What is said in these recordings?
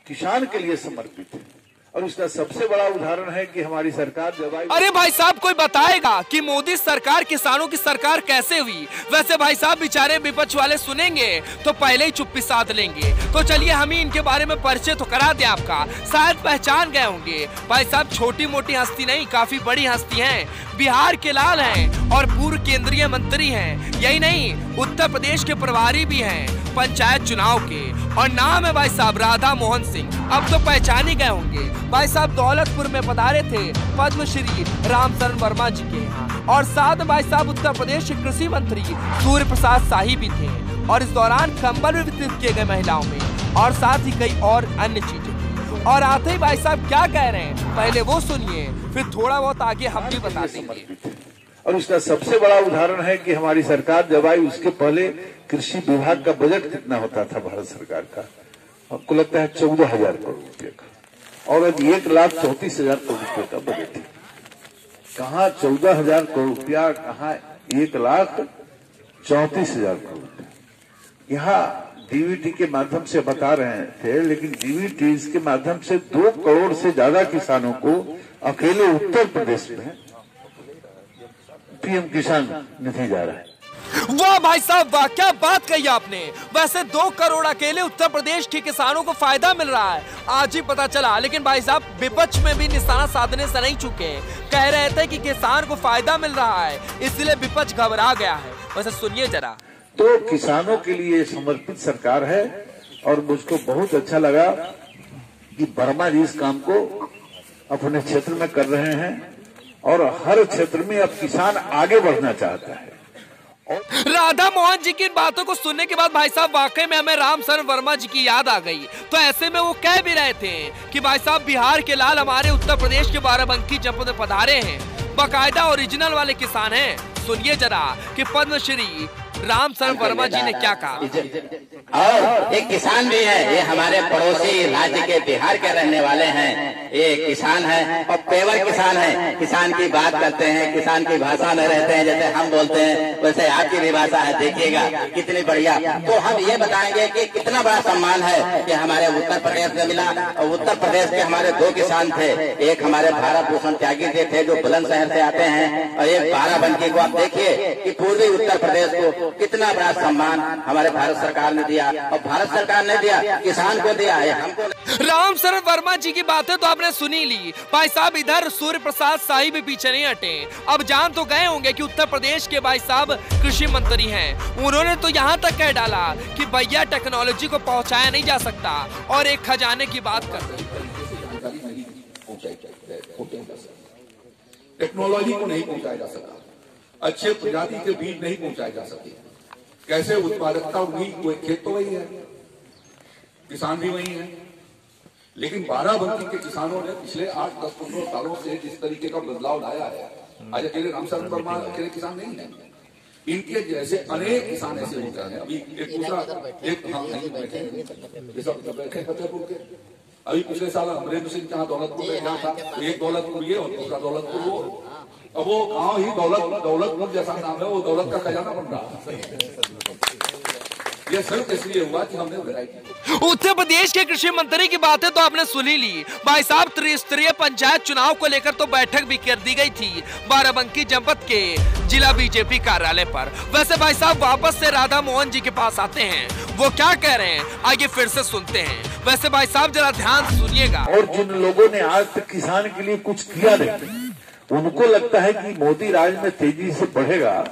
किसान के लिए समर्पित है। और इसका सबसे बड़ा उदाहरण है कि हमारी सरकार जब आई। अरे भाई साहब, कोई बताएगा कि मोदी सरकार किसानों की सरकार कैसे हुई? वैसे भाई साहब बेचारे विपक्ष वाले सुनेंगे तो पहले ही चुप्पी साध लेंगे। तो चलिए हम ही इनके बारे में परिचय तो करा दें आपका, शायद पहचान गए होंगे। भाई साहब छोटी मोटी हस्ती नहीं, काफी बड़ी हस्ती है। बिहार के लाल हैं और पूर्व केंद्रीय मंत्री हैं। यही नहीं, उत्तर प्रदेश के प्रभारी भी हैं पंचायत चुनाव के, और नाम है भाई साहब राधा मोहन सिंह। अब तो पहचान ही गए होंगे। भाई साहब दौलतपुर में पधारे थे पद्मश्री रामशरण वर्मा जी के यहाँ, और साथ में भाई साहब उत्तर प्रदेश के कृषि मंत्री सूर्य प्रसाद शाही भी थे, और इस दौरान कंबल भी वितरित किए गए महिलाओं में, और साथ ही कई और अन्य चीजें। और आते ही भाई साहब क्या कह रहे हैं पहले वो सुनिए, फिर थोड़ा बहुत आगे हम भी बता देंगे। और इसका सबसे बड़ा उदाहरण है कि हमारी सरकार जब आई उसके पहले कृषि विभाग का बजट कितना होता था भारत सरकार का, आपको लगता है 14,000 करोड़ रुपए का, और अब 1,34,000 करोड़ रुपए का बजट है। कहाँ 14,000 करोड़ रुपया, कहाँ 1,34,000 करोड़ रुपया। यहाँ डीबीटी के माध्यम से बता रहे थे, लेकिन डीबीटी के माध्यम से 2 करोड़ से ज्यादा किसानों को अकेले उत्तर प्रदेश में पीएम किसान निधि जा रहा है। वाह भाई साहब वाह, क्या बात कही आपने। वैसे 2 करोड़ अकेले उत्तर प्रदेश के किसानों को फायदा मिल रहा है, आज ही पता चला। लेकिन भाई साहब विपक्ष में भी निशाना साधने से नहीं चुके, कह रहे थे कि किसान को फायदा मिल रहा है, इसलिए विपक्ष घबरा गया है। वैसे सुनिए जरा। तो किसानों के लिए समर्पित सरकार है, और मुझको बहुत अच्छा लगा कि वर्मा जी इस काम को अपने क्षेत्र में कर रहे हैं, और हर क्षेत्र में अब किसान आगे बढ़ना चाहता है। राधा मोहन जी की बातों को सुनने के बाद भाई साहब वाकई में हमें रामशरण वर्मा जी की याद आ गई। तो ऐसे में वो कह भी रहे थे कि भाई साहब बिहार के लाल हमारे उत्तर प्रदेश के बाराबंकी जनपद में पधारे हैं, बाकायदा ओरिजिनल वाले किसान हैं। सुनिए जरा कि पद्मश्री रामशरण वर्मा जी ने क्या कहा। और एक किसान भी है, ये हमारे पड़ोसी राज्य के बिहार के रहने वाले हैं। ये किसान है और पेवर किसान है। किसान की बात करते हैं, किसान की भाषा में रहते हैं, जैसे हम बोलते हैं वैसे आपकी भी भाषा है। देखिएगा कितनी बढ़िया। तो हम ये बताएंगे कि कितना बड़ा सम्मान है कि हमारे उत्तर प्रदेश में मिला। और उत्तर प्रदेश के हमारे 2 किसान थे, एक हमारे भारत भूषण त्यागी जी थे जो बुलंदशहर से आते हैं, और एक बाराबंकी को। आप देखिए कि पूर्वी उत्तर प्रदेश को कितना बड़ा सम्मान हमारे भारत सरकार ने दिया, और भारत सरकार ने दिया, किसान को दिया है, हमको। रामशरण वर्मा जी की बातें तो आपने सुनी ली। भाई साहब इधर सूर्य प्रसाद शाही भी पीछे नहीं हटे। अब जान तो गए होंगे कि उत्तर प्रदेश के भाई साहब कृषि मंत्री हैं। उन्होंने तो यहाँ तक कह डाला कि भैया टेक्नोलॉजी को पहुँचाया नहीं जा सकता, और एक खजाने की बात कर रहे। टेक्नोलॉजी को नहीं पहुंचाया जा सका, अच्छे प्रजाति के बीज नहीं पहुंचाए जा सके। कैसे उत्पादकता हुई, कोई खेत तो वही है, किसान भी वही है। लेकिन बाराबंकी के किसानों ने पिछले 8, 10, 15 सालों से जिस तरीके का बदलाव लाया है, आज अकेले रामशरण वर्मा अकेले किसान नहीं है, इनके जैसे अनेक किसान ऐसे होते हैं। अभी एक दूसरा बैठे फतेहपुर के, अभी पिछले साल अमरेंद्र सिंह जहाँ दौलतपुर में गया था, एक दौलतपुर ये और दूसरा दौलतपुर वो। अब वो गांव ही दौलतपुर जैसा नाम है, वो दौलत का खजाना बन रहा है। ये सिर्फ इसलिए हुआ कि हमने वैरायटी। उत्तर प्रदेश के कृषि मंत्री की बातें तो आपने सुनी ली। भाई साहब त्रिस्तरीय पंचायत चुनाव को लेकर तो बैठक भी कर दी गई थी बाराबंकी जनपद के जिला बीजेपी कार्यालय पर। वैसे भाई साहब वापस से राधा मोहन जी के पास आते हैं, वो क्या कह रहे हैं आगे फिर से सुनते हैं। वैसे भाई साहब जरा ध्यान से सुनिएगा। और जिन लोगों ने आज तक किसान के लिए कुछ किया नहीं, उनको लगता है कि मोदी राज में तेजी से बढ़ेगा,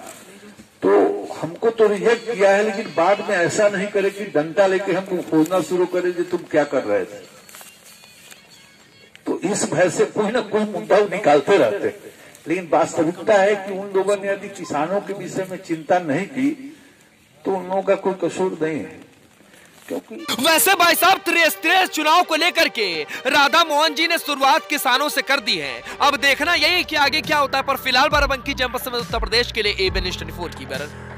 तो हमको तो रिजेक्ट किया है, लेकिन बाद में ऐसा नहीं करे कि डंडा लेके हमको खोजना शुरू करे कि तुम क्या कर रहे थे। तो इस भय से कोई ना कोई मुद्दा निकालते रहते, लेकिन वास्तविकता है कि उन लोगों ने यदि किसानों के विषय में चिंता नहीं की तो उन लोगों का कोई कसूर नहीं है। वैसे भाई साहब त्रिस्तरीय चुनाव को लेकर के राधा मोहन जी ने शुरुआत किसानों से कर दी है। अब देखना यही कि आगे क्या होता है। पर फिलहाल बाराबंकी जनपद से उत्तर प्रदेश के लिए एबीएन न्यूज़ 24 की खबर।